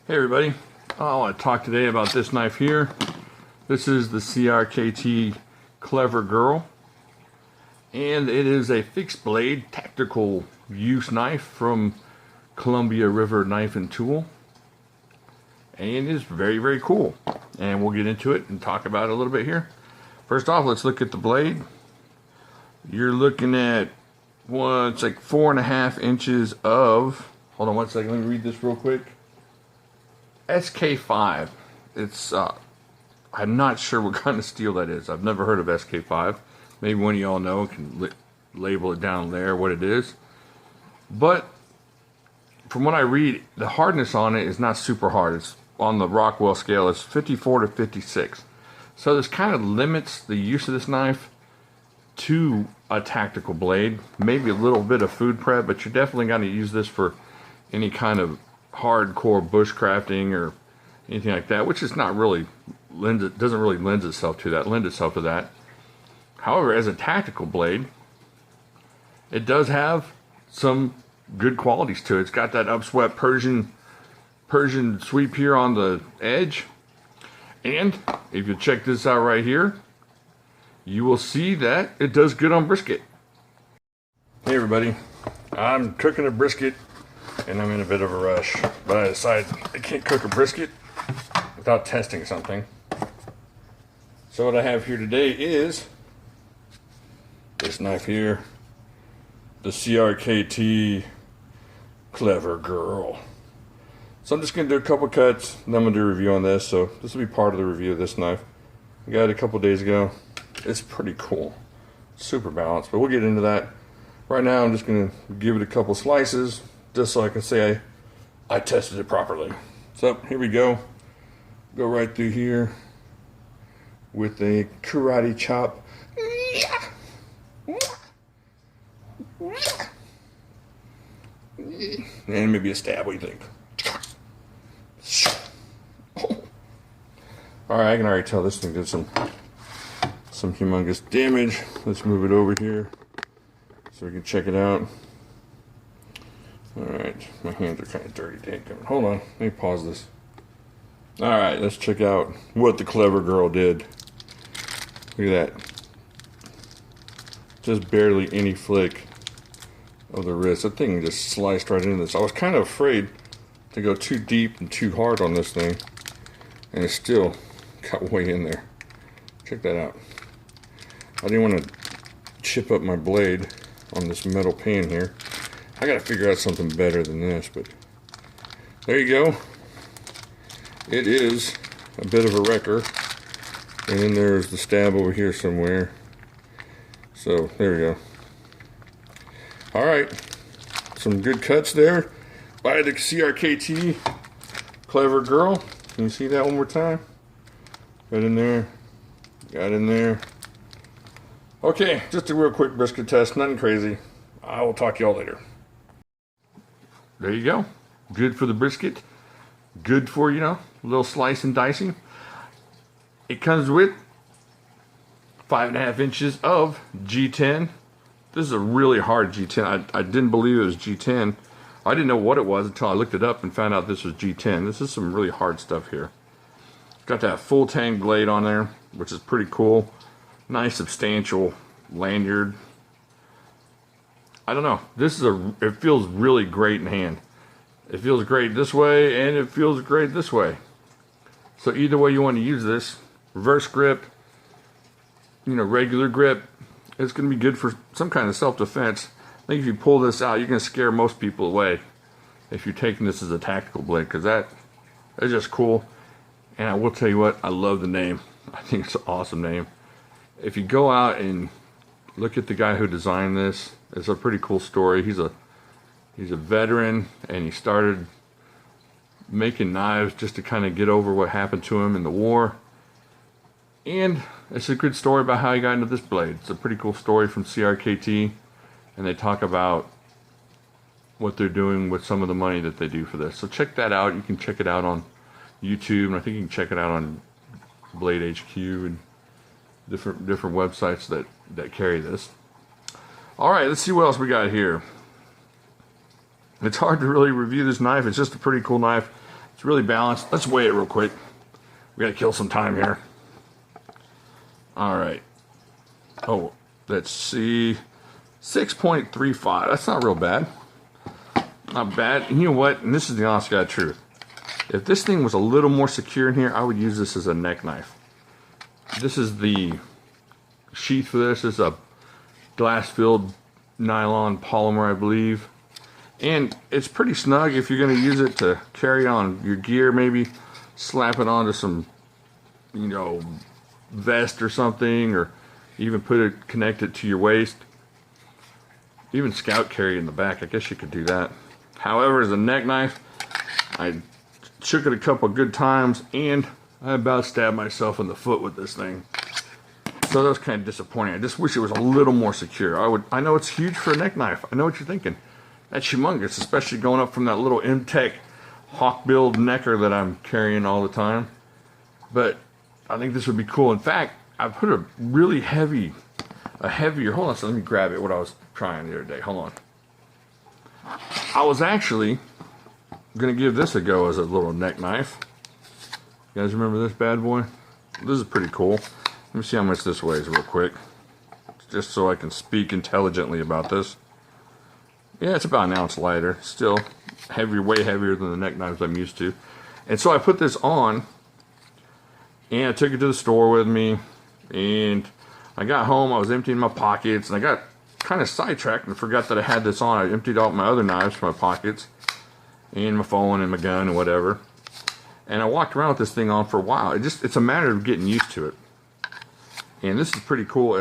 Hey everybody, I want to talk today about this knife here. This is the CRKT Clever Girl, and it is a fixed blade tactical use knife from Columbia River Knife and Tool, and it's very cool, and we'll get into it and talk about it a little bit here. First off, let's look at the blade. You're looking at it's like 4.5 inches of, hold on one second, let me read this real quick. SK5. It's I'm not sure what kind of steel that is. I've never heard of SK5. Maybe one of y'all know can label it down there what it is. But from what I read, the hardness on it is not super hard. It's on the Rockwell scale. It's 54 to 56. So this kind of limits the use of this knife to a tactical blade. Maybe a little bit of food prep, but you're definitely going to use this for any kind of hardcore bushcrafting or anything like that, which is not really doesn't really lend itself to that. However, as a tactical blade, it does have some good qualities to it. It's got that upswept Persian sweep here on the edge, and if you check this out right here, you will see that it does good on brisket. Hey everybody, I'm cooking a brisket and I'm in a bit of a rush, but I decided I can't cook a brisket without testing something. So what I have here today is this knife here, the CRKT Clever Girl. So I'm just going to do a couple cuts, and then I'm going to do a review on this. So this will be part of the review of this knife. I got it a couple days ago. It's pretty cool, super balanced, but we'll get into that. Right now I'm just going to give it a couple slices, just so I can say I tested it properly. So here we go. Go right through here with a karate chop. And maybe a stab, what do you think? Alright, I can already tell this thing did some humongous damage. Let's move it over here so we can check it out. Alright, my hands are kind of dirty. Dang, hold on, let me pause this. Alright, let's check out what the Clever Girl did. Look at that. Just barely any flick of the wrist. That thing just sliced right into this. I was kind of afraid to go too deep and too hard on this thing, and it still got way in there. Check that out. I didn't want to chip up my blade on this metal pan here. I gotta figure out something better than this, but there you go. It is a bit of a wrecker. And then there's the stab over here somewhere. So there we go. Alright, some good cuts there by the CRKT Clever Girl. Can you see that one more time? Got in there, got in there. Okay, just a real quick brisket test, nothing crazy. I will talk to y'all later. There you go. Good for the brisket. Good for, a little slice and dicing. It comes with 5.5 inches of G10. This is a really hard G10. I didn't believe it was G10. I didn't know what it was until I looked it up and found out this was G10. This is some really hard stuff here. It's got that full tang blade on there, which is pretty cool. Nice substantial lanyard. I don't know. It feels really great in hand. It feels great this way, and it feels great this way. So either way you want to use this, reverse grip, regular grip, it's going to be good for some kind of self-defense. I think if you pull this out, you're going to scare most people away if you're taking this as a tactical blade, because that's just cool. And I will tell you what, I love the name. I think it's an awesome name. If you go out and look at the guy who designed this, it's a pretty cool story. He's a veteran, and he started making knives just to kind of get over what happened to him in the war. And it's a good story about how he got into this blade. It's a pretty cool story from CRKT, and they talk about what they're doing with some of the money that they do for this. So check that out. You can check it out on YouTube, and I think you can check it out on Blade HQ and different websites that carry this. Alright, let's see what else we got here. It's hard to really review this knife. It's just a pretty cool knife. It's It's really balanced. Let's weigh it real quick. We gotta kill some time here. All right. Oh, let's see. 6.35. That's not real bad. Not bad. And you know what? And this is the honest God truth. If this thing was a little more secure in here, I would use this as a neck knife. This is the sheath for this. This is a glass-filled nylon polymer, I believe. And it's pretty snug if you're going to use it to carry on your gear, maybe slap it onto some, you know, vest or something, or even connect it to your waist. Even scout carry in the back, I guess you could do that. However, as a neck knife, I shook it a couple good times and I about stabbed myself in the foot with this thing. So that was kind of disappointing. I just wish it was a little more secure. I know it's huge for a neck knife. I know what you're thinking. That's humongous, especially going up from that little M-Tech hawk-billed necker that I'm carrying all the time. But I think this would be cool. In fact, I put a really heavier, hold on, so let me grab it, what I was trying the other day. Hold on. I was actually going to give this a go as a little neck knife. You guys remember this bad boy? This is pretty cool. Let me see how much this weighs real quick, just so I can speak intelligently about this. Yeah, it's about an ounce lighter. Still heavier, way heavier than the neck knives I'm used to. And so I put this on, and I took it to the store with me, and I got home, I was emptying my pockets, and I got kind of sidetracked and forgot that I had this on. I emptied out my other knives from my pockets, and my phone and my gun and whatever. And I walked around with this thing on for a while. It's a matter of getting used to it. And this is pretty cool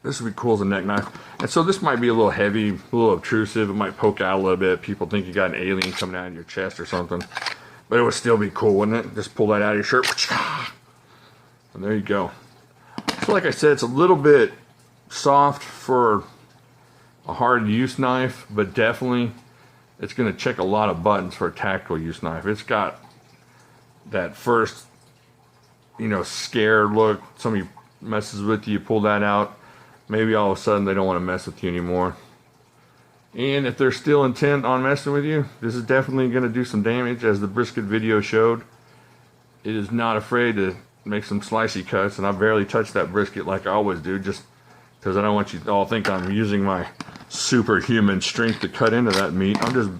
this would be cool as a neck knife. And so this might be a little heavy, a little obtrusive. It might poke out a little bit. People think you got an alien coming out of your chest or something. But it would still be cool, wouldn't it? Just pull that out of your shirt. And there you go. So like I said, it's a little bit soft for a hard use knife, but definitely it's going to check a lot of buttons for a tactical use knife. It's got that first, you know, scared look. Somebody messes with you, pull that out. Maybe all of a sudden they don't want to mess with you anymore. And if they're still intent on messing with you, this is definitely going to do some damage, as the brisket video showed. It is not afraid to make some slicey cuts, and I barely touch that brisket like I always do, just because I don't want you to all think I'm using my superhuman strength to cut into that meat. I'm just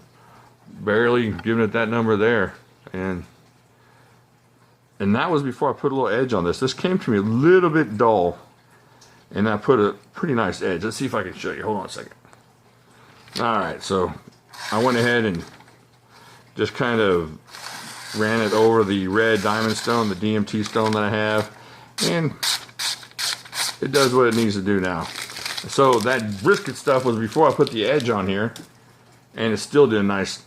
barely giving it that number there. And that was before I put a little edge on this. This came to me a little bit dull, and I put a pretty nice edge. Let's see if I can show you. Hold on a second. Alright, so I went ahead and just kind of ran it over the red diamond stone, the DMT stone that I have, and it does what it needs to do now. So that brisket stuff was before I put the edge on here, and it still did a nice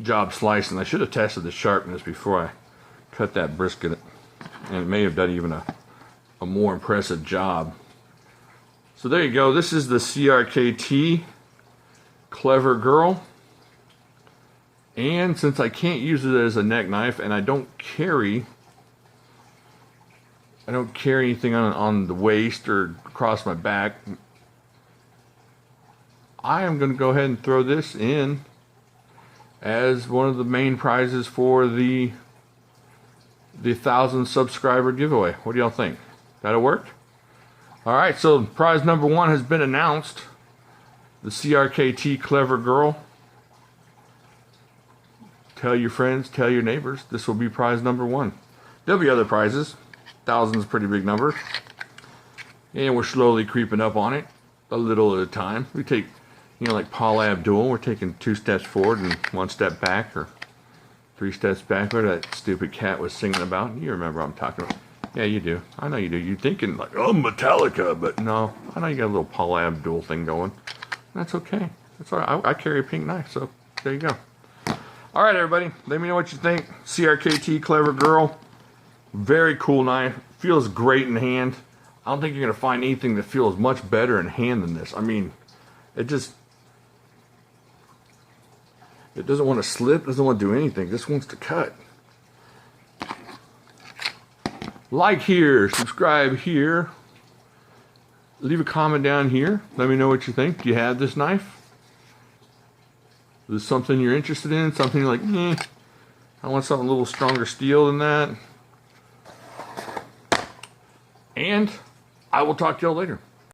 job slicing. I should have tested the sharpness before I cut that brisket, and it may have done even a more impressive job. So there you go. This is the CRKT Clever Girl. And since I can't use it as a neck knife, and I don't carry anything on the waist or across my back, I am going to go ahead and throw this in as one of the main prizes for the 1,000 subscriber giveaway. What do y'all think? That'll work? Alright, so prize number 1 has been announced. The CRKT Clever Girl. Tell your friends, tell your neighbors. This will be prize number 1. There'll be other prizes. 1,000 is a pretty big number. And we're slowly creeping up on it, a little at a time. We take, you know, like Paul Abdul, we're taking 2 steps forward and 1 step back, or 3 steps backward. That stupid cat was singing about. You remember what I'm talking about. Yeah, you do. I know you do. You're thinking like, oh, Metallica, but no. I know you got a little Paul Abdul thing going. That's okay. That's all right. I carry a pink knife, so there you go. All right, everybody. Let me know what you think. CRKT Clever Girl. Very cool knife. Feels great in hand. I don't think you're going to find anything that feels much better in hand than this. I mean, it doesn't want to slip. Doesn't want to do anything. It just wants to cut. Like here. Subscribe here. Leave a comment down here. Let me know what you think. Do you have this knife? Is this something you're interested in? Something you're like, I want something a little stronger steel than that. And I will talk to y'all later.